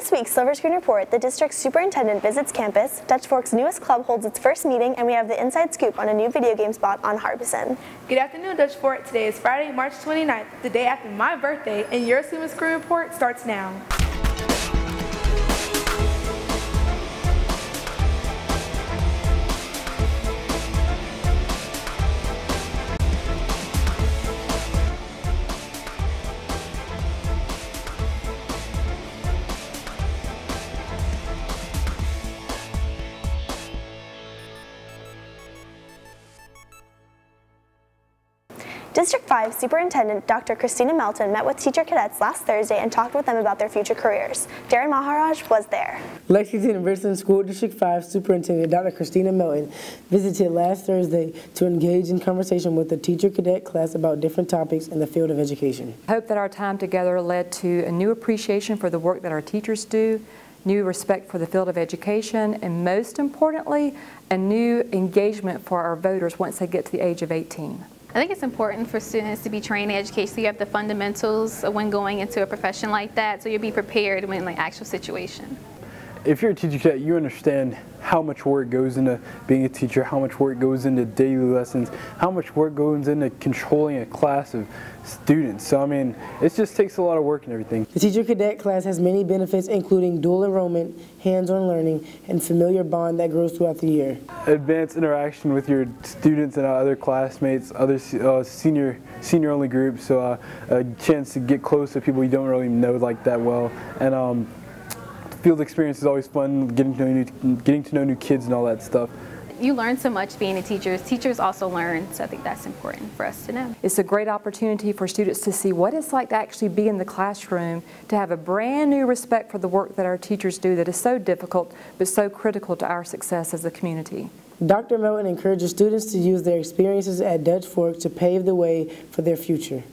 this week's Silver Screen Report, the district's superintendent visits campus, Dutch Fork's newest club holds its first meeting, and we have the inside scoop on a new video game spot on Harbison. Good afternoon, Dutch Fork. Today is Friday, March 29th, the day after my birthday, and your Silver Screen Report starts now. District 5 Superintendent Dr. Christina Melton met with teacher cadets last Thursday and talked with them about their future careers. Darren Maharaj was there. Lexington and Richland School District 5 Superintendent Dr. Christina Melton visited last Thursday to engage in conversation with the teacher cadet class about different topics in the field of education. I hope that our time together led to a new appreciation for the work that our teachers do, new respect for the field of education, and most importantly, a new engagement for our voters once they get to the age of 18. I think it's important for students to be trained in education so you have the fundamentals when going into a profession like that, so you'll be prepared when in the actual situation. If you're a teacher cadet, you understand how much work goes into being a teacher, how much work goes into daily lessons, how much work goes into controlling a class of students. So I mean, it just takes a lot of work and everything. The teacher cadet class has many benefits, including dual enrollment, hands-on learning, and familiar bond that grows throughout the year. Advanced interaction with your students and other classmates, other senior-only groups, so a chance to get close to people you don't really know like that well. And field experience is always fun, getting to know new kids and all that stuff. You learn so much being a teacher. Teachers also learn, so I think that's important for us to know. It's a great opportunity for students to see what it's like to actually be in the classroom, to have a brand new respect for the work that our teachers do that is so difficult but so critical to our success as a community. Dr. Melton encourages students to use their experiences at Dutch Fork to pave the way for their future.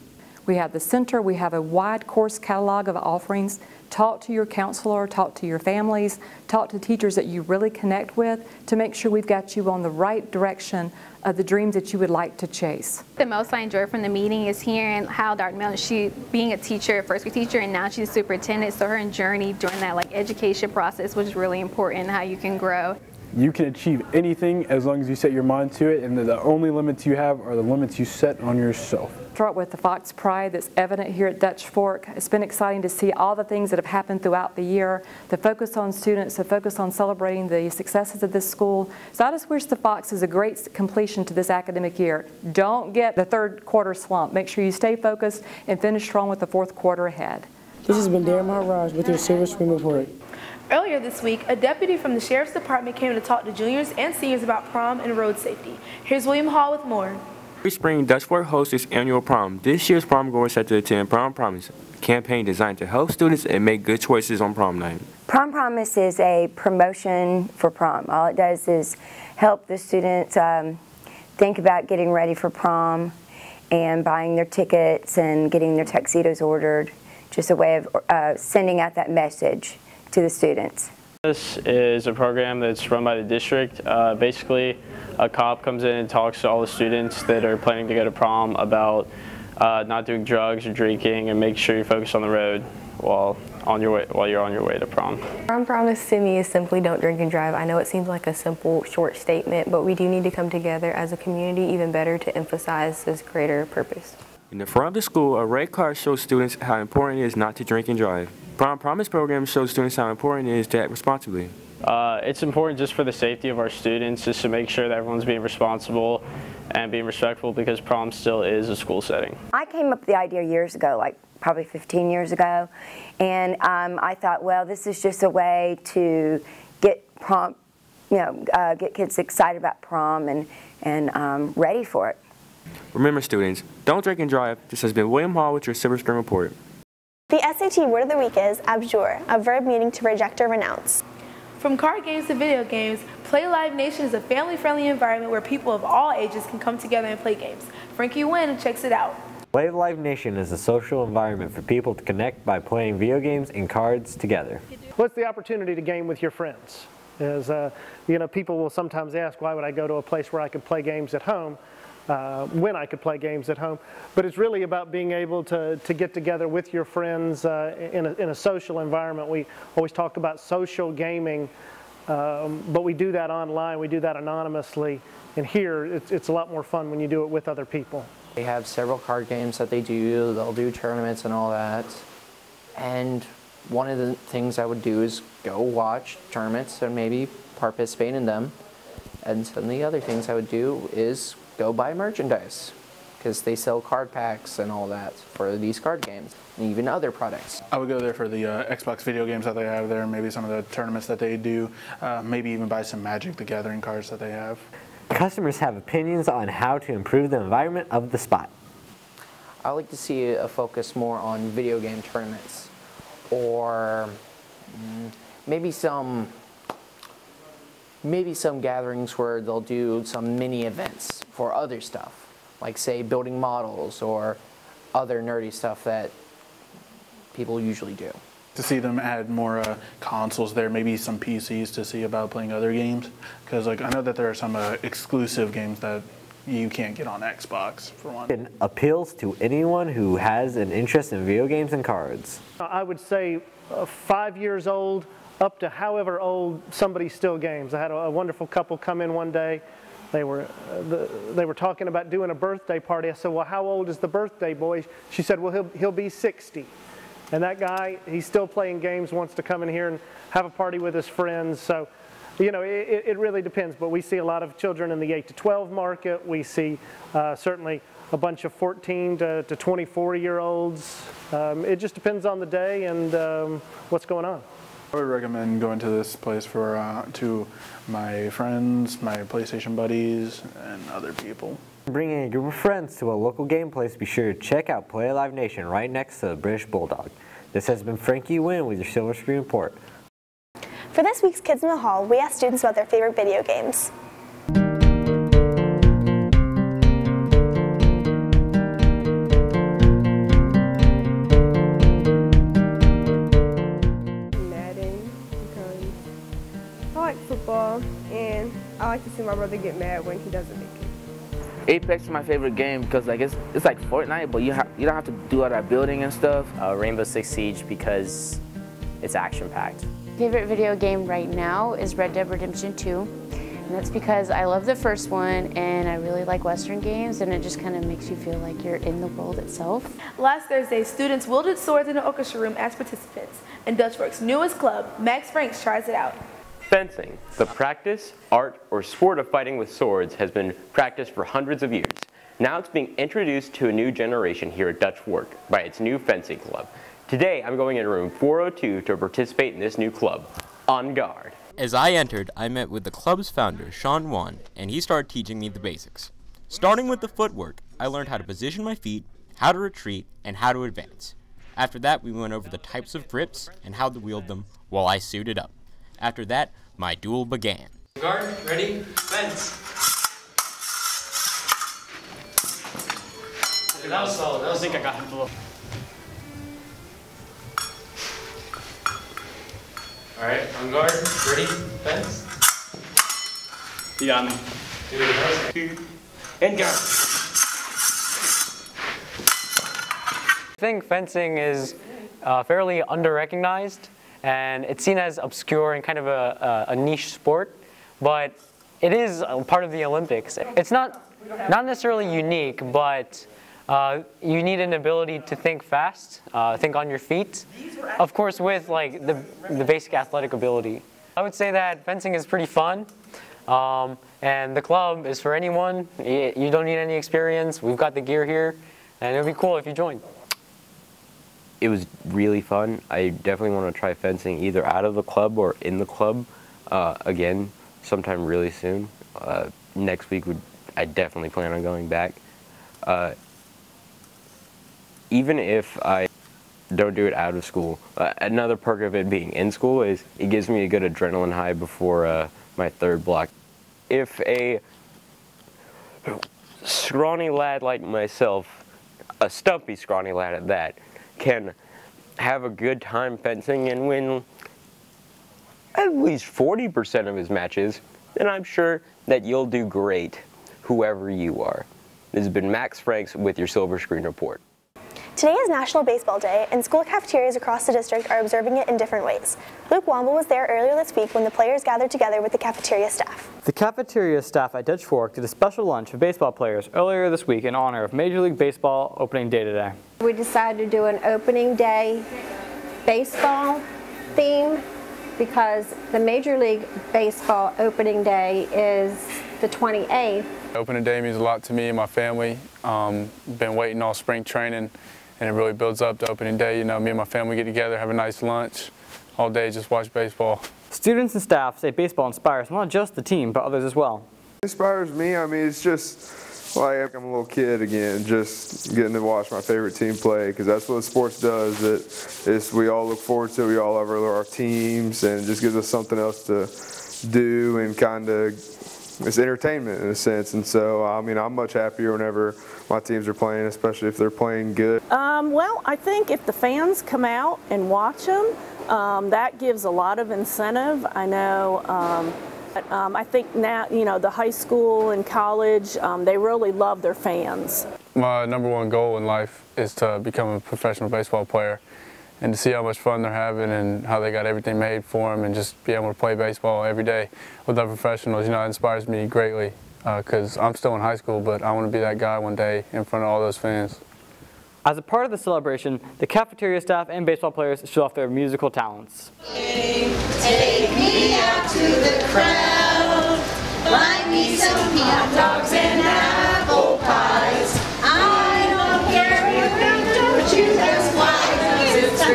We have the center, we have a wide course catalog of offerings. Talk to your counselor, talk to your families, talk to teachers that you really connect with to make sure we've got you on the right direction of the dreams that you would like to chase. The most I enjoyed from the meeting is hearing how Dr. Melton, she being a teacher, first grade teacher, and now she's a superintendent, so her journey during that education process was really important, how you can grow. You can achieve anything as long as you set your mind to it, and the only limits you have are the limits you set on yourself. Start with the Fox Pride that's evident here at Dutch Fork. It's been exciting to see all the things that have happened throughout the year, the focus on students, the focus on celebrating the successes of this school. So I just wish the Fox is a great completion to this academic year. Don't get the third quarter slump. Make sure you stay focused and finish strong with the fourth quarter ahead. This has been Darren Maharaj with your Silver Screen Report. Earlier this week, a deputy from the Sheriff's Department came to talk to juniors and seniors about prom and road safety. Here's William Hall with more. Every spring, Dutch Fork hosts its annual prom. This year's prom goers set to attend Prom Promise, a campaign designed to help students and make good choices on prom night. Prom Promise is a promotion for prom. All it does is help the students think about getting ready for prom and buying their tickets and getting their tuxedos ordered. Just a way of sending out that message to the students. This is a program that's run by the district. Basically, a cop comes in and talks to all the students that are planning to go to prom about not doing drugs or drinking, and make sure you focus on the road while you're on your way to prom. Prom Promise to me is simply don't drink and drive. I know it seems like a simple, short statement, but we do need to come together as a community even better to emphasize this greater purpose. In the front of the school, a red card shows students how important it is not to drink and drive. Prom Promise program shows students how important it is to act responsibly. It's important just for the safety of our students, just to make sure that everyone's being responsible and being respectful, because prom still is a school setting. I came up with the idea years ago, like probably 15 years ago, and I thought, well, this is just a way to get prom, get kids excited about prom and ready for it. Remember, students, don't drink and drive. This has been William Hall with your Silver Screen Report. The SAT word of the week is abjure, a verb meaning to reject or renounce. From card games to video games, Play Live Nation is a family-friendly environment where people of all ages can come together and play games. Frankie Wynn checks it out. Play Live Nation is a social environment for people to connect by playing video games and cards together. What's the opportunity to game with your friends? As people will sometimes ask, why would I go to a place where I can play games at home? when I could play games at home. But it's really about being able to get together with your friends in a social environment. We always talk about social gaming, but we do that online, we do that anonymously. And here, it's a lot more fun when you do it with other people. They have several card games that they do. They'll do tournaments and all that. And one of the things I would do is go watch tournaments and maybe participate in them. And some of the other things I would do is go buy merchandise, because they sell card packs and all that for these card games, and even other products. I would go there for the Xbox video games that they have there, maybe some of the tournaments that they do, maybe even buy some Magic the Gathering cards that they have. Customers have opinions on how to improve the environment of the spot. I like to see a focus more on video game tournaments, or maybe some gatherings where they'll do some mini events for other stuff, like say building models or other nerdy stuff that people usually do. To see them add more consoles there, maybe some PCs to see about playing other games, because like I know that there are some exclusive games that you can't get on Xbox, for one. It appeals to anyone who has an interest in video games and cards. I would say 5 years old up to however old somebody still games. I had a wonderful couple come in one day. They were talking about doing a birthday party. I said, well, how old is the birthday boy? She said, well, he'll be 60. And that guy, he's still playing games, wants to come in here and have a party with his friends. So, you know, it really depends. But we see a lot of children in the 8 to 12 market. We see certainly a bunch of 14 to 24-year-olds. It just depends on the day and what's going on. I would recommend going to this place for to my friends, my PlayStation buddies, and other people. Bringing a group of friends to a local game place, be sure to check out Play Live Nation right next to the British Bulldog. This has been Frankie Wynn with your Silver Screen Report. For this week's Kids in the Hall, we asked students about their favorite video games. Football, and I like to see my brother get mad when he doesn't make it. Apex is my favorite game because like it's like Fortnite, but you don't have to do all that building and stuff. Rainbow Six Siege because it's action-packed. Favorite video game right now is Red Dead Redemption 2, and that's because I love the first one and I really like Western games, and it just kind of makes you feel like you're in the world itself. Last Thursday, students wielded swords in the orchestra room as participants, and Dutchworks' newest club, Max Franks, tries it out. Fencing, the practice, art, or sport of fighting with swords, has been practiced for hundreds of years. Now it's being introduced to a new generation here at Dutch Work by its new fencing club. Today I'm going in room 402 to participate in this new club, On Guard. As I entered, I met with the club's founder, Sean Wan, and he started teaching me the basics. Starting with the footwork, I learned how to position my feet, how to retreat, and how to advance. After that, we went over the types of grips and how to wield them while I suited up. After that, my duel began. Guard, ready, fence. Okay, that was solid. I think I got him below. All right, on guard, ready, fence. You got me. And guard. I think fencing is fairly under-recognized, and it's seen as obscure and kind of a niche sport, but it is a part of the Olympics. It's not necessarily unique, but you need an ability to think fast, think on your feet, of course with like the basic athletic ability. I would say that fencing is pretty fun, and the club is for anyone. You don't need any experience. We've got the gear here, and it would be cool if you joined. It was really fun. I definitely want to try fencing either out of the club or in the club again sometime really soon. Next week I definitely plan on going back. Even if I don't do it out of school, another perk of it being in school is it gives me a good adrenaline high before my third block. If a scrawny lad like myself, a stumpy scrawny lad at that, can have a good time fencing and win at least 40% of his matches, then I'm sure that you'll do great, whoever you are. This has been Max Franks with your Silver Screen Report. Today is National Baseball Day, and school cafeterias across the district are observing it in different ways. Luke Womble was there earlier this week when the players gathered together with the cafeteria staff. The cafeteria staff at Dutch Fork did a special lunch for baseball players earlier this week in honor of Major League Baseball opening day today. We decided to do an opening day baseball theme because the Major League Baseball opening day is the 28th. Opening day means a lot to me and my family. Been waiting all spring training, and it really builds up to opening day. You know, me and my family get together, have a nice lunch, all day just watch baseball. Students and staff say baseball inspires not just the team, but others as well. It inspires me. I mean, it's just like I'm a little kid again, just getting to watch my favorite team play, because that's what sports does. We all look forward to it. We all have our teams, and it just gives us something else to do, and kind of it's entertainment in a sense. And so, I mean, I'm much happier whenever my teams are playing, especially if they're playing good. Well, I think if the fans come out and watch them, that gives a lot of incentive. I know. I think now, you know, the high school and college, they really love their fans. My #1 goal in life is to become a professional baseball player, and to see how much fun they're having and how they got everything made for them, and just be able to play baseball every day with other professionals. You know, it inspires me greatly because I'm still in high school, but I want to be that guy one day in front of all those fans. As a part of the celebration, the cafeteria staff and baseball players show off their musical talents. Take me out to the crowd, buy me some hot dogs and apple pies. I don't care if they don't choose us why, it's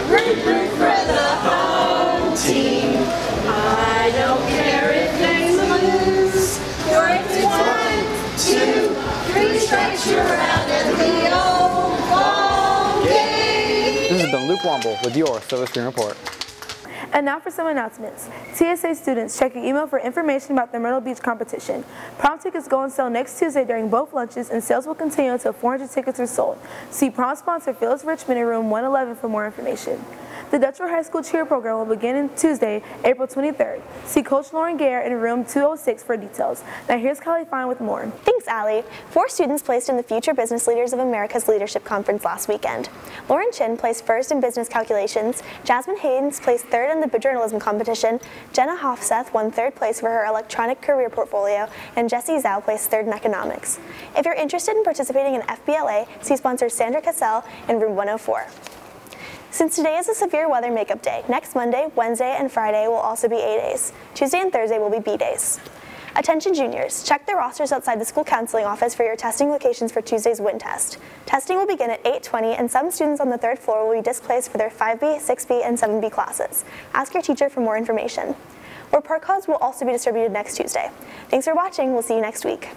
root for the home team. I don't care if they lose, or if it's 1, 2, 3 strikes, you're out of the old ball game. This has been Luke Womble with your Silver Screen Report. And now for some announcements. TSA students, check your email for information about the Myrtle Beach competition. Prom tickets go on sale next Tuesday during both lunches, and sales will continue until 400 tickets are sold. See prom sponsor Phyllis Richmond in room 111 for more information. The Dutchford High School cheer program will begin on Tuesday, April 23rd. See Coach Lauren Gare in room 206 for details. Now here's Kylie Fine with more. Thanks, Allie. 4 students placed in the Future Business Leaders of America's Leadership Conference last weekend. Lauren Chin placed first in business calculations, Jasmine Haynes placed third in the journalism competition, Jenna Hofseth won 3rd place for her electronic career portfolio, and Jessie Zhao placed 3rd in economics. If you're interested in participating in FBLA, see sponsor Sandra Cassell in room 104. Since today is a severe weather makeup day, next Monday, Wednesday, and Friday will also be A days. Tuesday and Thursday will be B days. Attention juniors, check the rosters outside the school counseling office for your testing locations for Tuesday's wind test. Testing will begin at 8:20, and some students on the 3rd floor will be displaced for their 5B, 6B, and 7B classes. Ask your teacher for more information. Report cards will also be distributed next Tuesday. Thanks for watching. We'll see you next week.